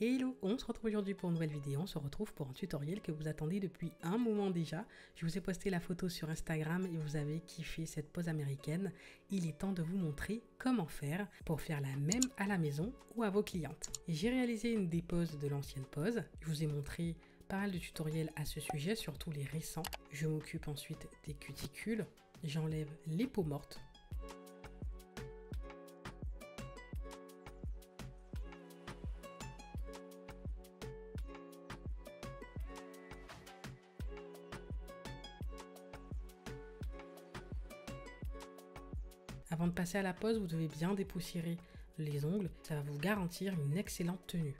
Hello, on se retrouve aujourd'hui pour une nouvelle vidéo, on se retrouve pour un tutoriel que vous attendez depuis un moment déjà. Je vous ai posté la photo sur Instagram et vous avez kiffé cette pose américaine. Il est temps de vous montrer comment faire pour faire la même à la maison ou à vos clientes. J'ai réalisé une dépose de l'ancienne pose, je vous ai montré pas mal de tutoriels à ce sujet, surtout les récents. Je m'occupe ensuite des cuticules, j'enlève les peaux mortes. Avant de passer à la pose, vous devez bien dépoussiérer les ongles, ça va vous garantir une excellente tenue.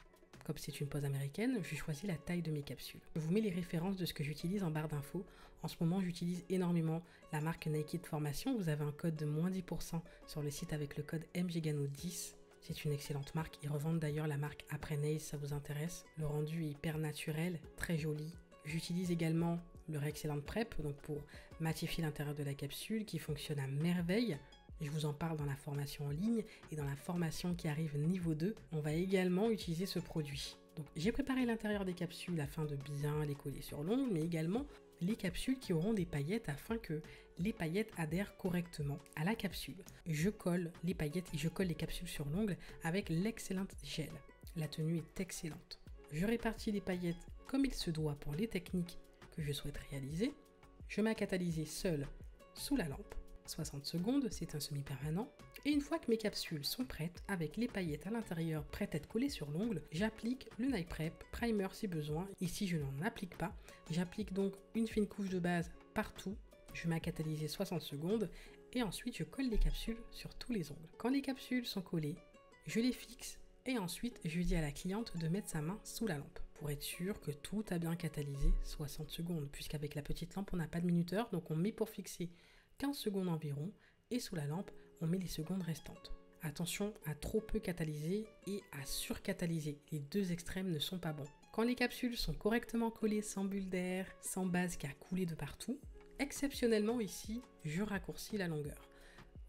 Comme c'est une pose américaine, j'ai choisi la taille de mes capsules. Je vous mets les références de ce que j'utilise en barre d'infos. En ce moment, j'utilise énormément la marque Naked Formation. Vous avez un code de moins 10% sur le site avec le code MGGANO10. C'est une excellente marque. Ils revendent d'ailleurs la marque Après Nails, ça vous intéresse. Le rendu est hyper naturel, très joli. J'utilise également leur Excellent Prep, donc pour matifier l'intérieur de la capsule, qui fonctionne à merveille. Je vous en parle dans la formation en ligne et dans la formation qui arrive niveau 2, on va également utiliser ce produit. Donc j'ai préparé l'intérieur des capsules afin de bien les coller sur l'ongle, mais également les capsules qui auront des paillettes afin que les paillettes adhèrent correctement à la capsule. Je colle les paillettes et je colle les capsules sur l'ongle avec l'Excellent Gel. La tenue est excellente. Je répartis les paillettes comme il se doit pour les techniques que je souhaite réaliser. Je mets à catalyser seul sous la lampe. 60 secondes, c'est un semi-permanent. Et une fois que mes capsules sont prêtes, avec les paillettes à l'intérieur prêtes à être collées sur l'ongle, j'applique le Night Prep, primer si besoin. Ici, je n'en applique pas. J'applique donc une fine couche de base partout. Je mets à catalyser 60 secondes et ensuite je colle les capsules sur tous les ongles. Quand les capsules sont collées, je les fixe et ensuite je dis à la cliente de mettre sa main sous la lampe pour être sûr que tout a bien catalysé 60 secondes. Puisqu'avec la petite lampe, on n'a pas de minuteur, donc on met pour fixer 15 secondes environ et sous la lampe, on met les secondes restantes. Attention à trop peu catalyser et à surcatalyser. Les deux extrêmes ne sont pas bons. Quand les capsules sont correctement collées sans bulle d'air, sans base qui a coulé de partout, exceptionnellement ici, je raccourcis la longueur.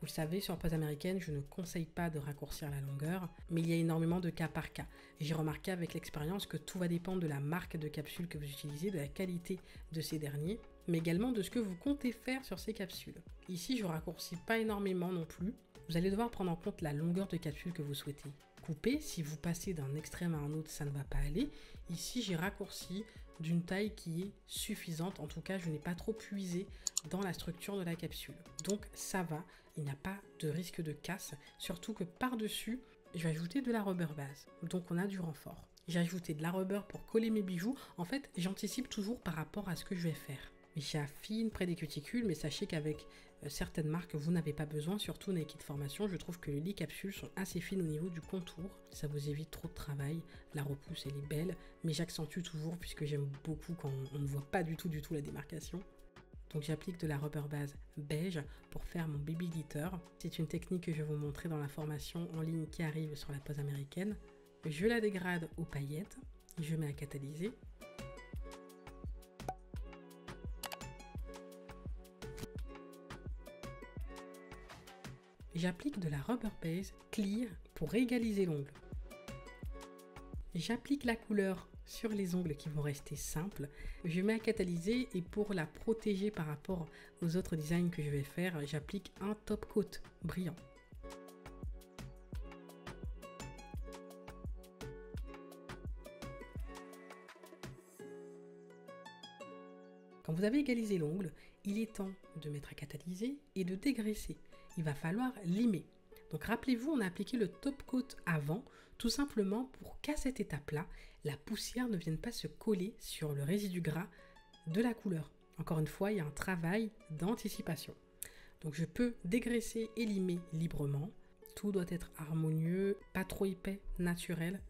Vous le savez, sur pose américaine, je ne conseille pas de raccourcir la longueur, mais il y a énormément de cas par cas. J'ai remarqué avec l'expérience que tout va dépendre de la marque de capsule que vous utilisez, de la qualité de ces derniers, mais également de ce que vous comptez faire sur ces capsules. Ici, je ne raccourcis pas énormément non plus. Vous allez devoir prendre en compte la longueur de capsule que vous souhaitez couper. Si vous passez d'un extrême à un autre, ça ne va pas aller. Ici, j'ai raccourci d'une taille qui est suffisante. En tout cas, je n'ai pas trop puisé dans la structure de la capsule. Donc, ça va. Il n'y a pas de risque de casse. Surtout que par-dessus, je vais ajouter de la rubber base. Donc, on a du renfort. J'ai ajouté de la rubber pour coller mes bijoux. En fait, j'anticipe toujours par rapport à ce que je vais faire. J'affine près des cuticules, mais sachez qu'avec certaines marques, vous n'avez pas besoin, surtout Naked Formation. Je trouve que les capsules sont assez fines au niveau du contour. Ça vous évite trop de travail. La repousse, elle est belle, mais j'accentue toujours puisque j'aime beaucoup quand on ne voit pas du tout la démarcation. Donc j'applique de la rubber base beige pour faire mon baby glitter. C'est une technique que je vais vous montrer dans la formation en ligne qui arrive sur la pose américaine. Je la dégrade aux paillettes, je mets à catalyser. J'applique de la rubber base clear pour égaliser l'ongle. J'applique la couleur sur les ongles qui vont rester simples. Je mets à catalyser et pour la protéger par rapport aux autres designs que je vais faire, j'applique un top coat brillant. Quand vous avez égalisé l'ongle, il est temps de mettre à catalyser et de dégraisser. Il va falloir limer. Donc rappelez-vous, on a appliqué le top coat avant, tout simplement pour qu'à cette étape-là, la poussière ne vienne pas se coller sur le résidu gras de la couleur. Encore une fois, il y a un travail d'anticipation. Donc je peux dégraisser et limer librement. Tout doit être harmonieux, pas trop épais, naturel.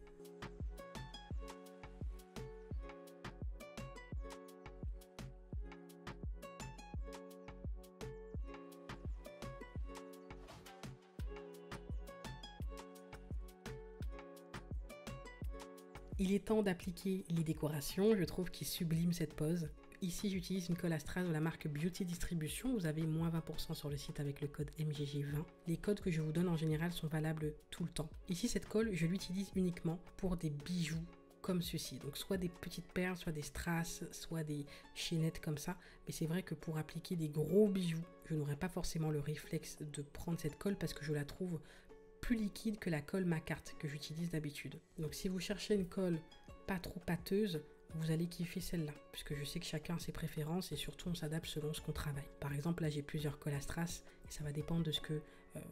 Il est temps d'appliquer les décorations, je trouve qu'ils subliment cette pose. ici j'utilise une colle à strass de la marque Beauty Distribution. Vous avez moins 20% sur le site avec le code MGG20. Les codes que je vous donne en général sont valables tout le temps. Ici cette colle, je l'utilise uniquement pour des bijoux comme ceci. Donc soit des petites perles, soit des strass, soit des chaînettes comme ça. Mais c'est vrai que pour appliquer des gros bijoux, je n'aurais pas forcément le réflexe de prendre cette colle parce que je la trouve plus liquide que la colle Macarte que j'utilise d'habitude. Donc si vous cherchez une colle pas trop pâteuse, vous allez kiffer celle-là, puisque je sais que chacun a ses préférences et surtout on s'adapte selon ce qu'on travaille. Par exemple, là j'ai plusieurs colles à strass et ça va dépendre de ce que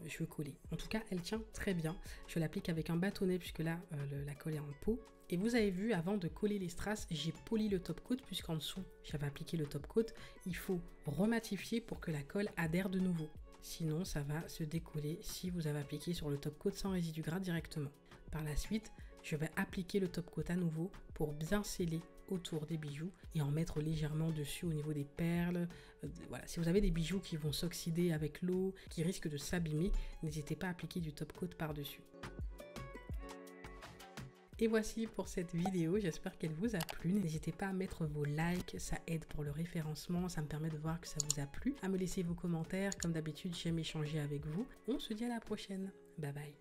je veux coller. En tout cas, elle tient très bien. Je l'applique avec un bâtonnet puisque là la colle est en pot. Et vous avez vu, avant de coller les strass, j'ai poli le top coat puisqu'en dessous j'avais appliqué le top coat. Il faut rematifier pour que la colle adhère de nouveau. Sinon, ça va se décoller si vous avez appliqué sur le top coat sans résidu gras directement. Par la suite, je vais appliquer le top coat à nouveau pour bien sceller autour des bijoux et en mettre légèrement dessus au niveau des perles. Voilà, si vous avez des bijoux qui vont s'oxyder avec l'eau, qui risquent de s'abîmer, n'hésitez pas à appliquer du top coat par-dessus. Et voici pour cette vidéo, j'espère qu'elle vous a plu. N'hésitez pas à mettre vos likes, ça aide pour le référencement, ça me permet de voir que ça vous a plu. À me laisser vos commentaires, comme d'habitude j'aime échanger avec vous. On se dit à la prochaine, bye bye.